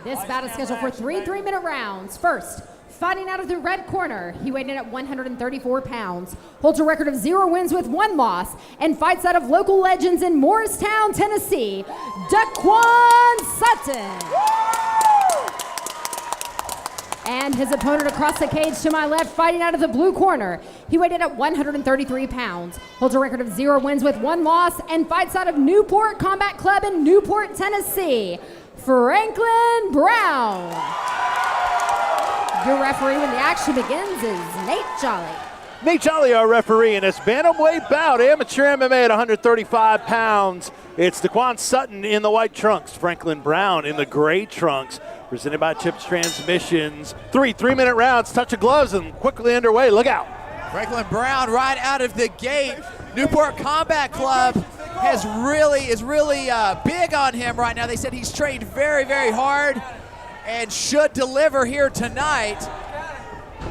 This bout is scheduled for three three-minute rounds. First, fighting out of the red corner, he weighed in at 134 pounds, holds a record of 0 wins with 1 loss, and fights out of local legends in Morristown, Tennessee, Daquan Sutton. And his opponent across the cage to my left, fighting out of the blue corner, he weighed in at 133 pounds, holds a record of 0 wins with 1 loss, and fights out of Newport Combat Club in Newport, Tennessee, Franklin Brown. Your referee when the action begins is Nate Jolly. Nate Jolly, our referee, in this bantamweight bout, amateur MMA at 135 pounds. It's Daquan Sutton in the white trunks, Franklin Brown in the gray trunks. Presented by Chips Transmissions. Three-minute rounds, touch of gloves, and quickly underway. Look out. Franklin Brown right out of the gate. Newport Combat Club is really big on him right now. They said he's trained very, very hard and should deliver here tonight.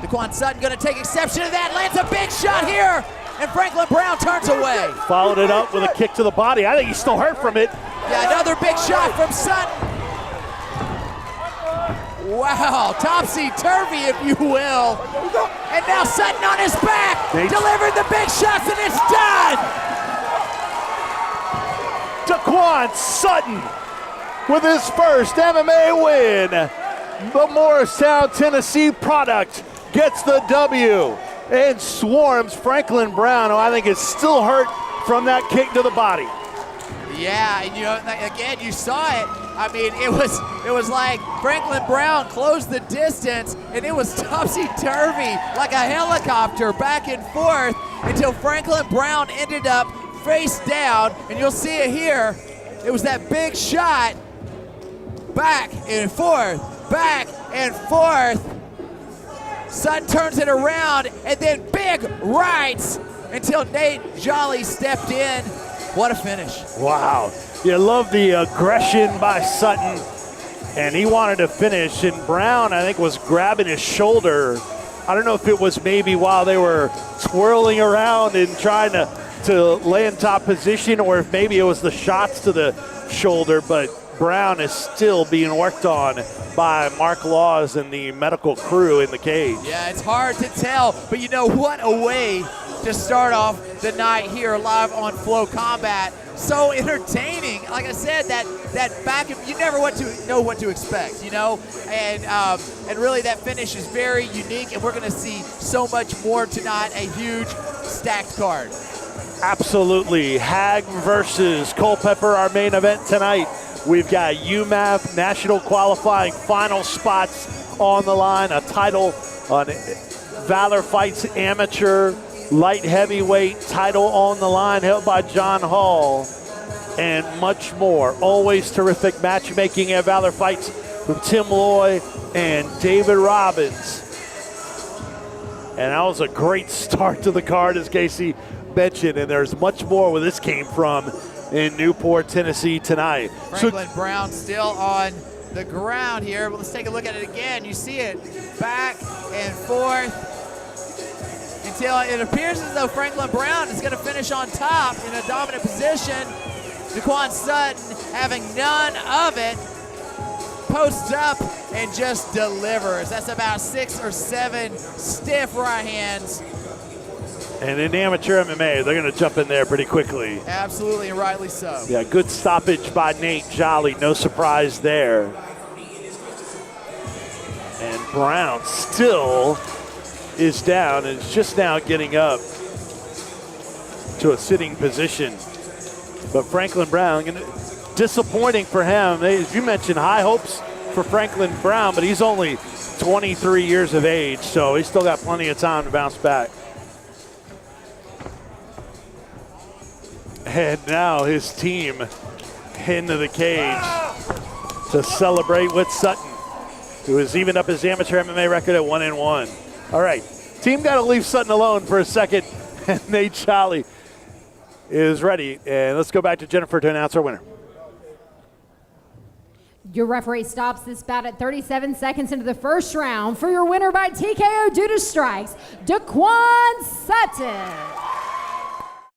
Daquan Sutton going to take exception to that, lands a big shot here, and Franklin Brown turns away. Followed it up with a kick to the body. I think he's still hurt from it. Yeah, another big shot from Sutton. Wow, topsy-turvy, if you will. And now Sutton on his back, delivered the big shots, and it's done. Daquan Sutton with his first MMA win. The Morristown, Tennessee product gets the W and swarms Franklin Brown, who I think is still hurt from that kick to the body. Yeah, and you know, again, you saw it. I mean, it was like Franklin Brown closed the distance, and it was topsy-turvy, like a helicopter, back and forth, until Franklin Brown ended up face down, and you'll see it here. It was that big shot, back and forth, back and forth. Sutton turns it around, and then big rights until Nate Jolly stepped in. What a finish. Wow. You love the aggression by Sutton, and he wanted to finish, and Brown, I think, was grabbing his shoulder. I don't know if it was maybe while they were twirling around and trying to lay in top position, or if maybe it was the shots to the shoulder, but Brown is still being worked on by Mark Laws and the medical crew in the cage. Yeah, it's hard to tell, but you know, what a way to start off the night here live on Flow Combat. So entertaining. Like I said, that back, you never know what to expect, you know? And really that finish is very unique, and we're gonna see so much more tonight, a huge stacked card. Absolutely. Hag versus Culpepper, our main event tonight. We've got UMAF national qualifying final spots on the line, a title on Valor Fights amateur light heavyweight title on the line held by John Hall, and much more. Always terrific matchmaking at Valor Fights from Tim Loy and David Robbins. And that was a great start to the card, as Casey mentioned, and there's much more where this came from in Newport, Tennessee tonight. Franklin Brown still on the ground here, but let's take a look at it again. You see it back and forth until it appears as though Franklin Brown is going to finish on top in a dominant position. Daquan Sutton, having none of it, posts up and just delivers. That's about 6 or 7 stiff right hands. And in amateur MMA, they're going to jump in there pretty quickly. Absolutely, and rightly so. Yeah, good stoppage by Nate Jolly. No surprise there. And Brown still is down and is just now getting up to a sitting position. But Franklin Brown, disappointing for him. As you mentioned, high hopes for Franklin Brown, but he's only 23 years of age, so he's still got plenty of time to bounce back. And now his team into the cage to celebrate with Sutton, who has evened up his amateur MMA record at 1-1. All right, team got to leave Sutton alone for a second, and Nate Jolly is ready. And let's go back to Jennifer to announce our winner. Your referee stops this bout at 37 seconds into the first round for your winner by TKO due to strikes, Daquan Sutton.